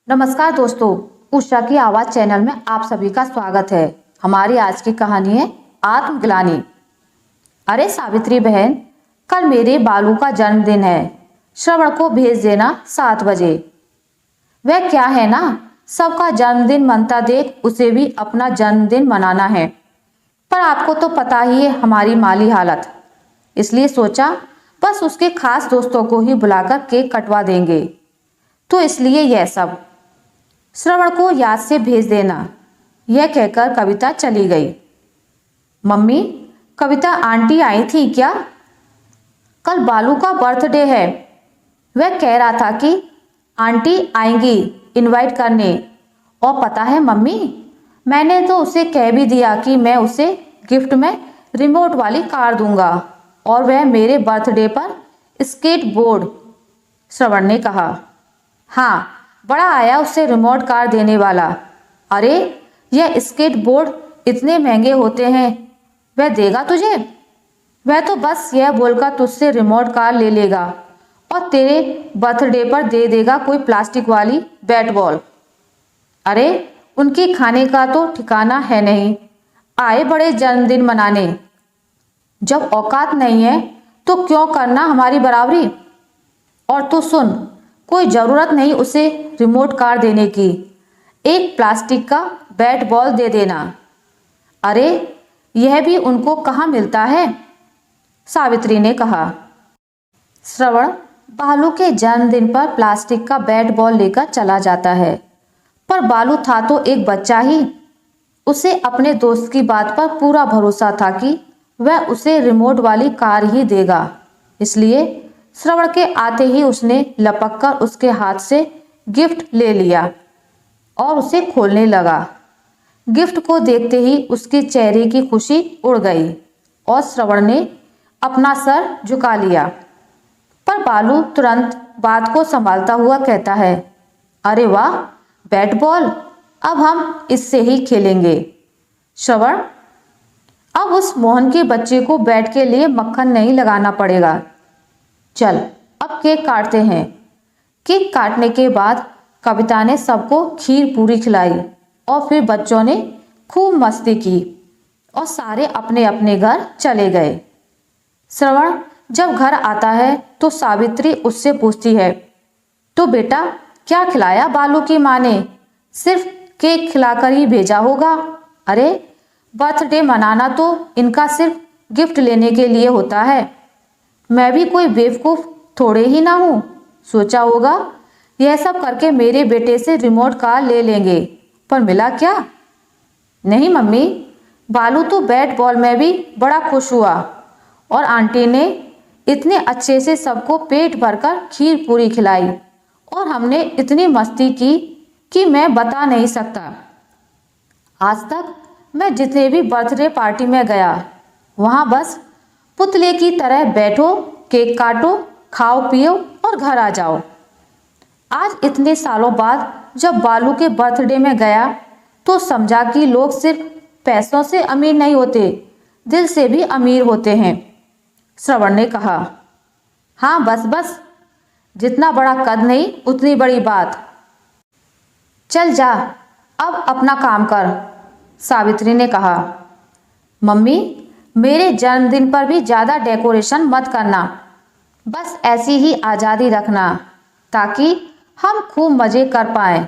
नमस्कार दोस्तों, उषा की आवाज चैनल में आप सभी का स्वागत है। हमारी आज की कहानी है आत्मग्लानि। अरे सावित्री बहन, कल मेरे बालू का जन्मदिन है। श्रवण को भेज देना 7 बजे। वह क्या है ना, सबका जन्मदिन मनता देख उसे भी अपना जन्मदिन मनाना है। पर आपको तो पता ही है हमारी माली हालत, इसलिए सोचा बस उसके खास दोस्तों को ही बुलाकर केक कटवा देंगे। तो इसलिए यह सब। श्रवण को याद से भेज देना, यह कहकर कविता चली गई। मम्मी, कविता आंटी आई थी क्या? कल बालू का बर्थडे है। वह कह रहा था कि आंटी आएंगी इनवाइट करने। और पता है मम्मी, मैंने तो उसे कह भी दिया कि मैं उसे गिफ्ट में रिमोट वाली कार दूंगा और वह मेरे बर्थडे पर स्केट बोर्ड। श्रवण ने कहा। हाँ, बड़ा आया उसे रिमोट कार देने वाला। अरे यह स्केट बोर्ड इतने महंगे होते हैं, वह देगा तुझे? वह तो बस यह बोलकर तुझसे रिमोट कार ले लेगा और तेरे बर्थडे पर दे देगा कोई प्लास्टिक वाली बैट बॉल। अरे उनके खाने का तो ठिकाना है नहीं, आए बड़े जन्मदिन मनाने। जब औकात नहीं है तो क्यों करना हमारी बराबरी। और तू सुन, कोई ज़रूरत नहीं उसे रिमोट कार देने की, एक प्लास्टिक का बैट बॉल दे देना। अरे यह भी उनको कहाँ मिलता है, सावित्री ने कहा। श्रवण बालू के जन्मदिन पर प्लास्टिक का बैट बॉल लेकर चला जाता है, पर बालू था तो एक बच्चा ही। उसे अपने दोस्त की बात पर पूरा भरोसा था कि वह उसे रिमोट वाली कार ही देगा, इसलिए श्रवण के आते ही उसने लपककर उसके हाथ से गिफ्ट ले लिया और उसे खोलने लगा। गिफ्ट को देखते ही उसके चेहरे की खुशी उड़ गई और श्रवण ने अपना सर झुका लिया। पर बालू तुरंत बात को संभालता हुआ कहता है, अरे वाह, बैट बॉल, अब हम इससे ही खेलेंगे। श्रवण, अब उस मोहन के बच्चे को बैट के लिए मक्खन नहीं लगाना पड़ेगा। चल अब केक काटते हैं। केक काटने के बाद कविता ने सबको खीर पूरी खिलाई और फिर बच्चों ने खूब मस्ती की और सारे अपने अपने घर चले गए। श्रवण जब घर आता है तो सावित्री उससे पूछती है, तो बेटा क्या खिलाया बालू की माँ ने? सिर्फ केक खिलाकर ही भेजा होगा। अरे बर्थडे मनाना तो इनका सिर्फ गिफ्ट लेने के लिए होता है। मैं भी कोई बेवकूफ़ थोड़े ही ना हूँ, सोचा होगा यह सब करके मेरे बेटे से रिमोट कार ले लेंगे, पर मिला क्या? नहीं मम्मी, बालू तो बैट बॉल में भी बड़ा खुश हुआ और आंटी ने इतने अच्छे से सबको पेट भरकर खीर पूरी खिलाई और हमने इतनी मस्ती की कि मैं बता नहीं सकता। आज तक मैं जितने भी बर्थडे पार्टी में गया, वहाँ बस पुतले की तरह बैठो, केक काटो, खाओ पियो और घर आ जाओ। आज इतने सालों बाद जब बालू के बर्थडे में गया तो समझा कि लोग सिर्फ पैसों से अमीर नहीं होते, दिल से भी अमीर होते हैं। श्रवण ने कहा। हाँ बस बस, जितना बड़ा कद नहीं उतनी बड़ी बात। चल जा, अब अपना काम कर, सावित्री ने कहा। मम्मी, मेरे जन्मदिन पर भी ज़्यादा डेकोरेशन मत करना, बस ऐसी ही आज़ादी रखना ताकि हम खूब मज़े कर पाएँ।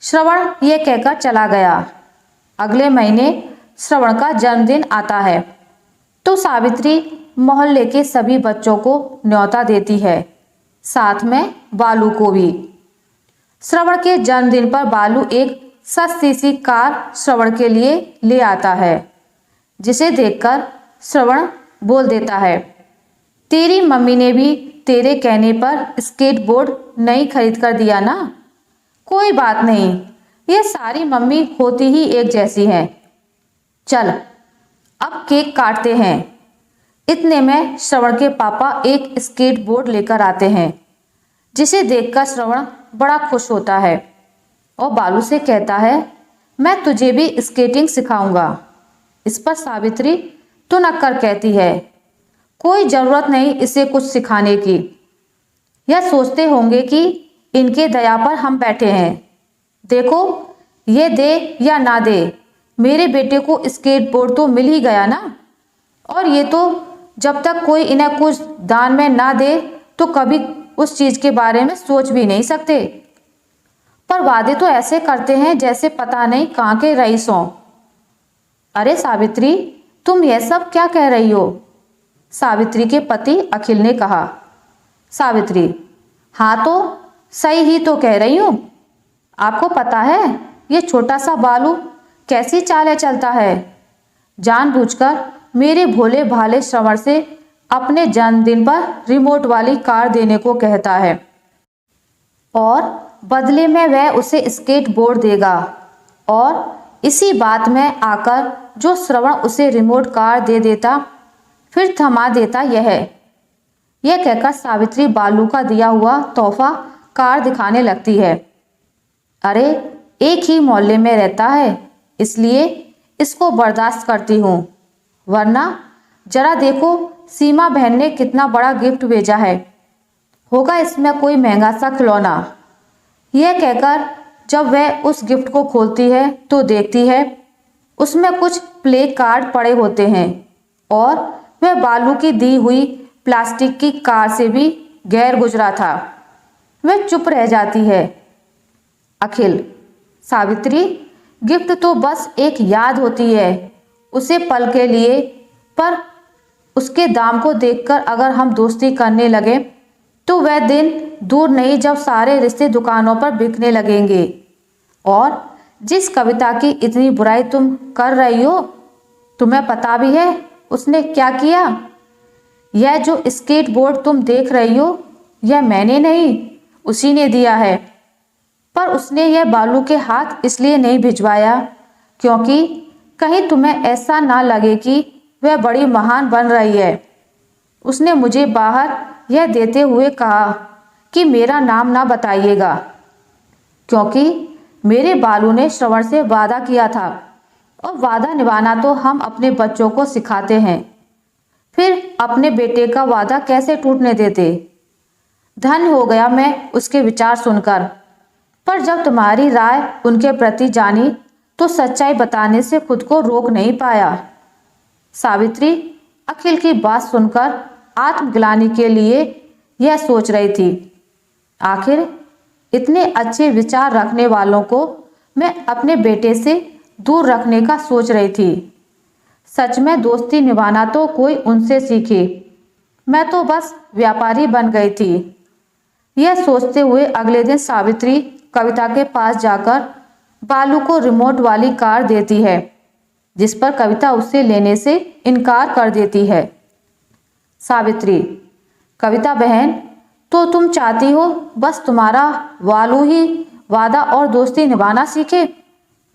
श्रवण ये कहकर चला गया। अगले महीने श्रवण का जन्मदिन आता है तो सावित्री मोहल्ले के सभी बच्चों को न्योता देती है, साथ में बालू को भी। श्रवण के जन्मदिन पर बालू एक सस्ती सी कार श्रवण के लिए ले आता है, जिसे देखकर श्रवण बोल देता है, तेरी मम्मी ने भी तेरे कहने पर स्केट बोर्ड नहीं खरीद कर दिया ना? कोई बात नहीं, ये सारी मम्मी होती ही एक जैसी हैं। चल अब केक काटते हैं। इतने में श्रवण के पापा एक स्केट बोर्ड लेकर आते हैं, जिसे देखकर श्रवण बड़ा खुश होता है और बालू से कहता है, मैं तुझे भी स्केटिंग सिखाऊंगा। इस पर सावित्री तो नक्कर कहती है, कोई ज़रूरत नहीं इसे कुछ सिखाने की। यह सोचते होंगे कि इनके दया पर हम बैठे हैं। देखो, ये दे या ना दे, मेरे बेटे को स्केटबोर्ड तो मिल ही गया ना। और ये तो जब तक कोई इन्हें कुछ दान में ना दे तो कभी उस चीज के बारे में सोच भी नहीं सकते। पर वादे तो ऐसे करते हैं जैसे पता नहीं कहाँ के रईस हों। अरे सावित्री, तुम यह सब क्या कह रही हो? सावित्री के पति अखिल ने कहा। सावित्री, हाँ तो सही ही तो कह रही हूँ। आपको पता है ये छोटा सा बालू कैसी चालें चलता है? जानबूझकर मेरे भोले भाले श्रवण से अपने जन्मदिन पर रिमोट वाली कार देने को कहता है और बदले में वह उसे स्केट बोर्ड देगा। और इसी बात में आकर जो श्रवण उसे रिमोट कार दे देता, फिर थमा देता यह कहकर सावित्री बालू का दिया हुआ तोहफा कार दिखाने लगती है। अरे, एक ही मोहल्ले में रहता है इसलिए इसको बर्दाश्त करती हूँ, वरना जरा देखो सीमा बहन ने कितना बड़ा गिफ्ट भेजा है, होगा इसमें कोई महंगा सा खिलौना। यह कहकर जब वह उस गिफ्ट को खोलती है तो देखती है उसमें कुछ प्ले कार्ड पड़े होते हैं और वह बालू की दी हुई प्लास्टिक की कार से भी गैर गुजरा था। वह चुप रह जाती है। अखिल, सावित्री, गिफ्ट तो बस एक याद होती है, उसे पल के लिए, पर उसके दाम को देखकर अगर हम दोस्ती करने लगे तो वह दिन दूर नहीं जब सारे रिश्ते दुकानों पर बिकने लगेंगे। और जिस कविता की इतनी बुराई तुम कर रही हो, तुम्हें पता भी है उसने क्या किया? यह जो स्केट बोर्ड तुम देख रही हो, यह मैंने नहीं, उसी ने दिया है। पर उसने यह बालू के हाथ इसलिए नहीं भिजवाया क्योंकि कहीं तुम्हें ऐसा ना लगे कि वह बड़ी महान बन रही है। उसने मुझे बाहर यह देते हुए कहा कि मेरा नाम ना बताइएगा, क्योंकि मेरे बालू ने श्रवण से वादा किया था और वादा निभाना तो हम अपने बच्चों को सिखाते हैं, फिर अपने बेटे का वादा कैसे टूटने देते। धन्य हो गया मैं उसके विचार सुनकर, पर जब तुम्हारी राय उनके प्रति जानी तो सच्चाई बताने से खुद को रोक नहीं पाया। सावित्री अखिल की बात सुनकर आत्मग्लानि के लिए यह सोच रही थी, आखिर इतने अच्छे विचार रखने वालों को मैं अपने बेटे से दूर रखने का सोच रही थी। सच में दोस्ती निभाना तो कोई उनसे सीखे, मैं तो बस व्यापारी बन गई थी। यह सोचते हुए अगले दिन सावित्री कविता के पास जाकर बालू को रिमोट वाली कार देती है, जिस पर कविता उससे लेने से इनकार कर देती है। सावित्री, कविता बहन, तो तुम चाहती हो बस तुम्हारा बालू ही वादा और दोस्ती निभाना सीखे,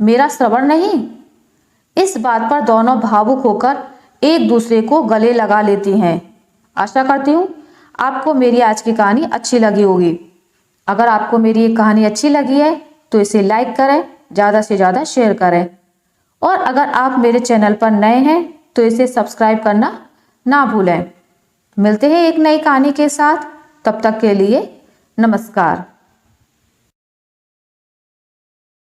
मेरा श्रवण नहीं? इस बात पर दोनों भावुक होकर एक दूसरे को गले लगा लेती हैं। आशा करती हूँ आपको मेरी आज की कहानी अच्छी लगी होगी। अगर आपको मेरी ये कहानी अच्छी लगी है तो इसे लाइक करें, ज़्यादा से ज़्यादा शेयर करें, और अगर आप मेरे चैनल पर नए हैं तो इसे सब्सक्राइब करना ना भूलें। मिलते हैं एक नई कहानी के साथ, तब तक के लिए नमस्कार।